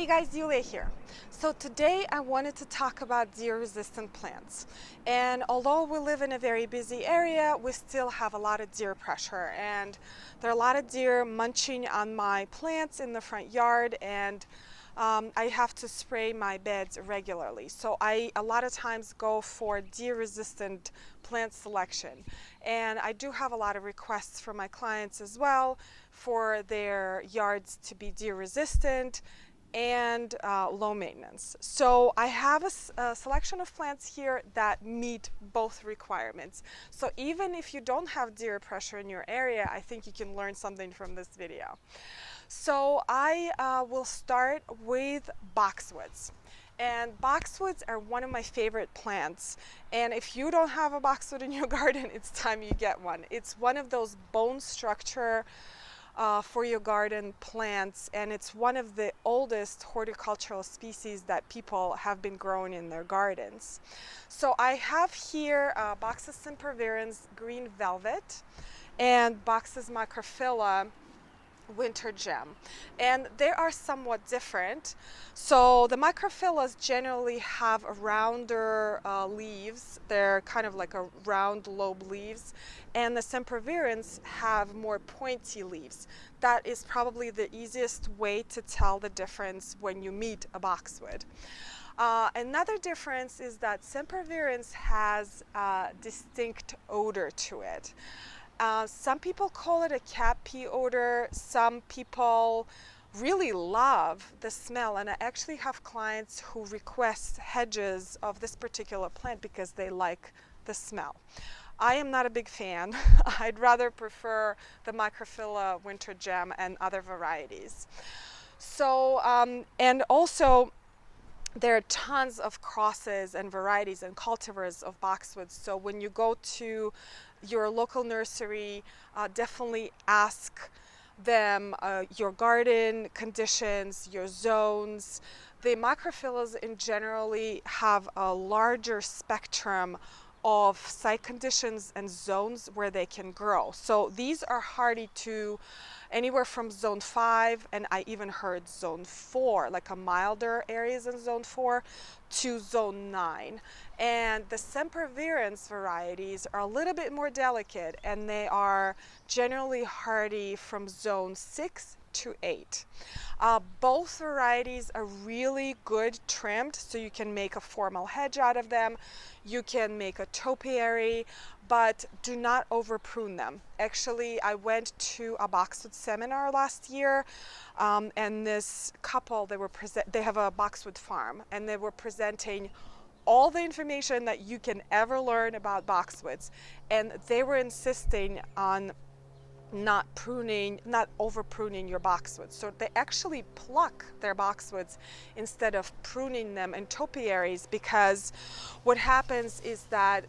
Hey guys, Yulia here. So today I wanted to talk about deer-resistant plants. And although we live in a very busy area, we still have a lot of deer pressure. And there are a lot of deer munching on my plants in the front yard, and I have to spray my beds regularly. So I a lot of times go for deer-resistant plant selection. And I do have a lot of requests from my clients as well for their yards to be deer-resistant and low maintenance. So I have a selection of plants here that meet both requirements. So even if you don't have deer pressure in your area, I think you can learn something from this video. So I will start with boxwoods. And boxwoods are one of my favorite plants. And if you don't have a boxwood in your garden, it's time you get one. It's one of those bone structure for your garden plants, and it's one of the oldest horticultural species that people have been growing in their gardens. So I have here Boxus sempervirens green velvet and Boxus microphylla winter gem, and they are somewhat different. So the microphyllas generally have rounder leaves. They're kind of like a round lobe leaves, and the sempervirens have more pointy leaves. That is probably the easiest way to tell the difference when you meet a boxwood. Another difference is that sempervirens has a distinct odor to it. Some people call it a cat pee odor. Some people really love the smell, and I actually have clients who request hedges of this particular plant because they like the smell. I am not a big fan. I'd rather prefer the microphylla winter gem and other varieties. So, and also there are tons of crosses and varieties and cultivars of boxwoods. So when you go to your local nursery, definitely ask them your garden conditions, your zones. The microphyllas in generally have a larger spectrum of site conditions and zones where they can grow. So these are hardy to anywhere from zone 5, and I even heard zone 4, like a milder areas in zone 4, to zone 9. And the sempervirens varieties are a little bit more delicate, and they are generally hardy from zone 6 to 8. Both varieties are really good trimmed, so you can make a formal hedge out of them. You can make a topiary, but do not over prune them. Actually, I went to a boxwood seminar last year, and this couple, they have a boxwood farm, and they were presenting all the information that you can ever learn about boxwoods, and they were insisting on not over pruning your boxwoods. So they actually pluck their boxwoods instead of pruning them in topiaries, because what happens is that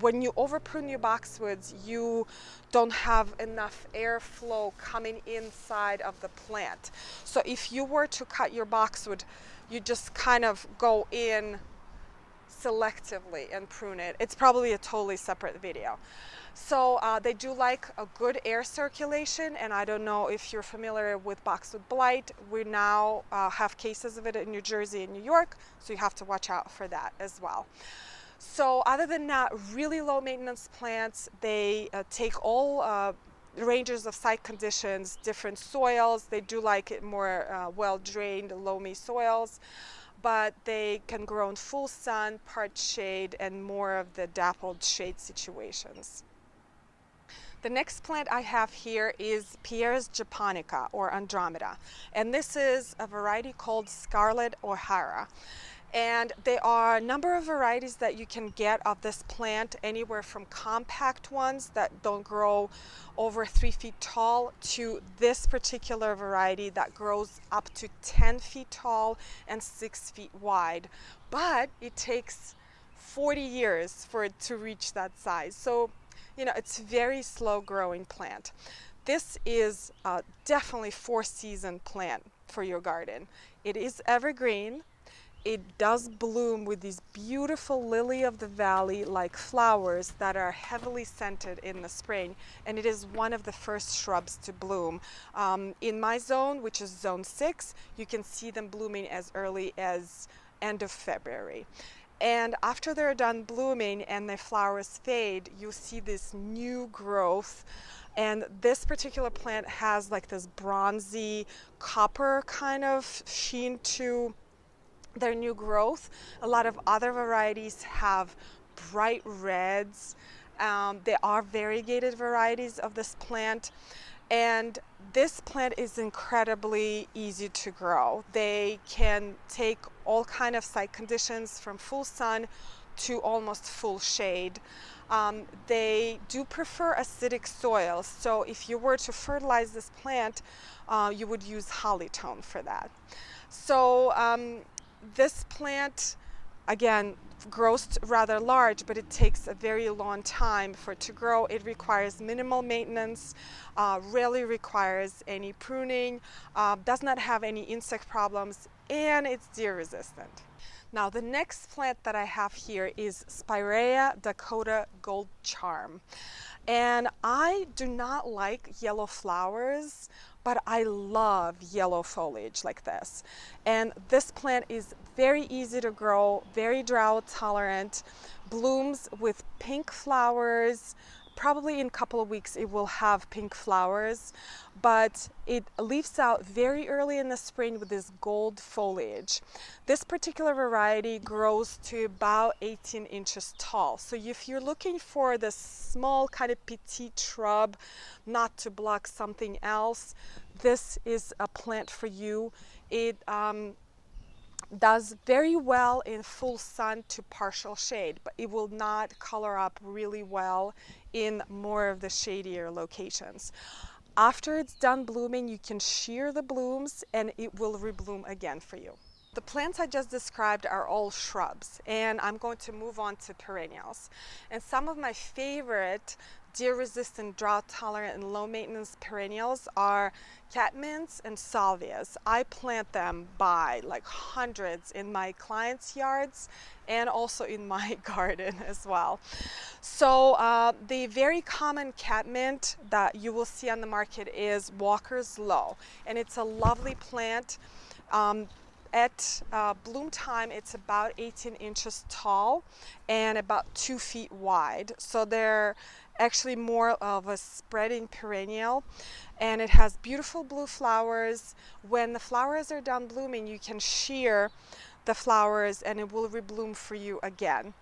when you over prune your boxwoods, you don't have enough airflow coming inside of the plant. So if you were to cut your boxwood, you just kind of go in selectively and prune it. It's probably a totally separate video. So they do like a good air circulation, and I don't know if you're familiar with boxwood blight. We now have cases of it in New Jersey and New York, so you have to watch out for that as well. So other than that, really low maintenance plants. They take all ranges of site conditions, different soils. They do like it more well-drained, loamy soils, but they can grow in full sun, part shade, and more of the dappled shade situations. The next plant I have here is Pieris japonica, or Andromeda, and this is a variety called Scarlet O'Hara. And there are a number of varieties that you can get of this plant, anywhere from compact ones that don't grow over 3 feet tall to this particular variety that grows up to 10 feet tall and 6 feet wide. But it takes 40 years for it to reach that size. So, you know, it's a very slow growing plant. This is definitely 4-season plant for your garden. It is evergreen. it does bloom with these beautiful lily of the valley like flowers that are heavily scented in the spring, and it is one of the first shrubs to bloom. In my zone, which is zone 6, you can see them blooming as early as end of February. And after they're done blooming and the flowers fade, you see this new growth. And this particular plant has like this bronzy copper kind of sheen to their new growth. A lot of other varieties have bright reds. There are variegated varieties of this plant, and this plant is incredibly easy to grow. They can take all kind of site conditions from full sun to almost full shade. They do prefer acidic soil, so if you were to fertilize this plant, you would use Hollytone for that. So this plant, again, grows rather large, but it takes a very long time for it to grow. It requires minimal maintenance, rarely requires any pruning, does not have any insect problems, and it's deer resistant. Now the next plant that I have here is Spiraea Dakota Gold Charm. And I do not like yellow flowers, but I love yellow foliage like this. And this plant is very easy to grow, very drought tolerant, blooms with pink flowers. Probably in a couple of weeks it will have pink flowers, but it leaves out very early in the spring with this gold foliage. This particular variety grows to about 18 inches tall. So if you're looking for this small kind of petite shrub, not to block something else, this is a plant for you. It does very well in full sun to partial shade, but it will not color up really well in more of the shadier locations. After it's done blooming, you can shear the blooms and it will rebloom again for you. The plants I just described are all shrubs, and I'm going to move on to perennials. And some of my favorite deer-resistant, drought-tolerant, and low-maintenance perennials are catmints and salvias. I plant them by like hundreds in my clients' yards and also in my garden as well. So the very common catmint that you will see on the market is Walker's Low, and it's a lovely plant. At bloom time, it's about 18 inches tall and about 2 feet wide. So they're actually more of a spreading perennial, and it has beautiful blue flowers. When the flowers are done blooming, you can shear the flowers and it will rebloom for you again.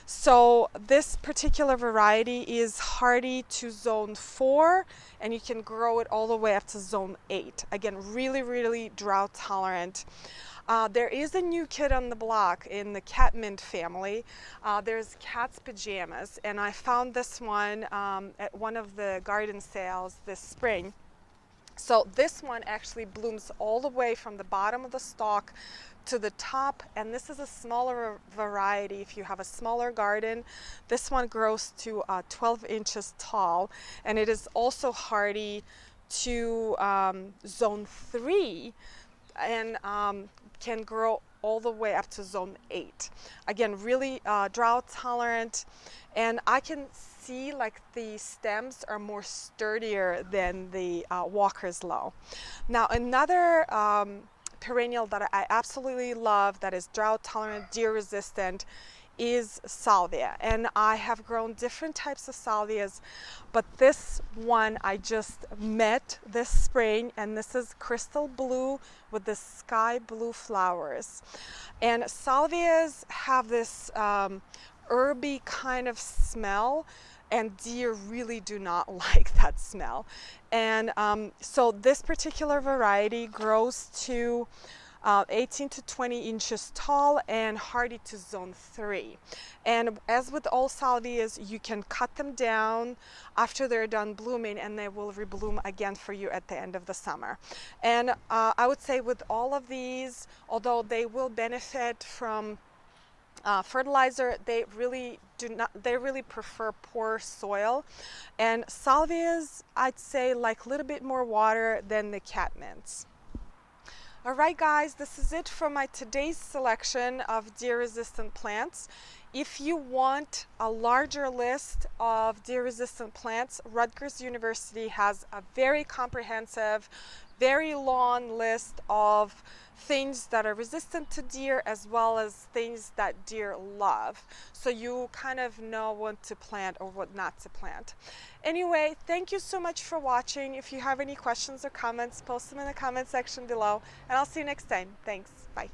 So this particular variety is hardy to zone 4, and you can grow it all the way up to zone 8. Again, really drought tolerant. There is a new kid on the block in the catmint family. There's Cat's Pajamas, and I found this one at one of the garden sales this spring. So this one actually blooms all the way from the bottom of the stalk to the top, and this is a smaller variety. If you have a smaller garden, this one grows to 12 inches tall, and it is also hardy to zone 3, and can grow all the way up to zone 8. Again, really drought tolerant, and I can see like the stems are more sturdier than the Walker's Low. Now another perennial that I absolutely love that is drought tolerant, deer resistant, is salvia, and I have grown different types of salvias, but this one I just met this spring, and this is crystal blue with the sky blue flowers. And salvias have this herby kind of smell, and deer really do not like that smell. And so this particular variety grows to 18 to 20 inches tall and hardy to zone 3. And as with all salvias, you can cut them down after they're done blooming, and they will rebloom again for you at the end of the summer. And I would say with all of these, although they will benefit from fertilizer, they really prefer poor soil. And salvias, I'd say, like a little bit more water than the catmints. Alright guys, this is it for my today's selection of deer resistant plants. If you want a larger list of deer resistant plants, Rutgers University has a very comprehensive, very long list of things that are resistant to deer as well as things that deer love. So you kind of know what to plant or what not to plant. Anyway, thank you so much for watching. If you have any questions or comments, post them in the comment section below, and I'll see you next time. Thanks. Bye.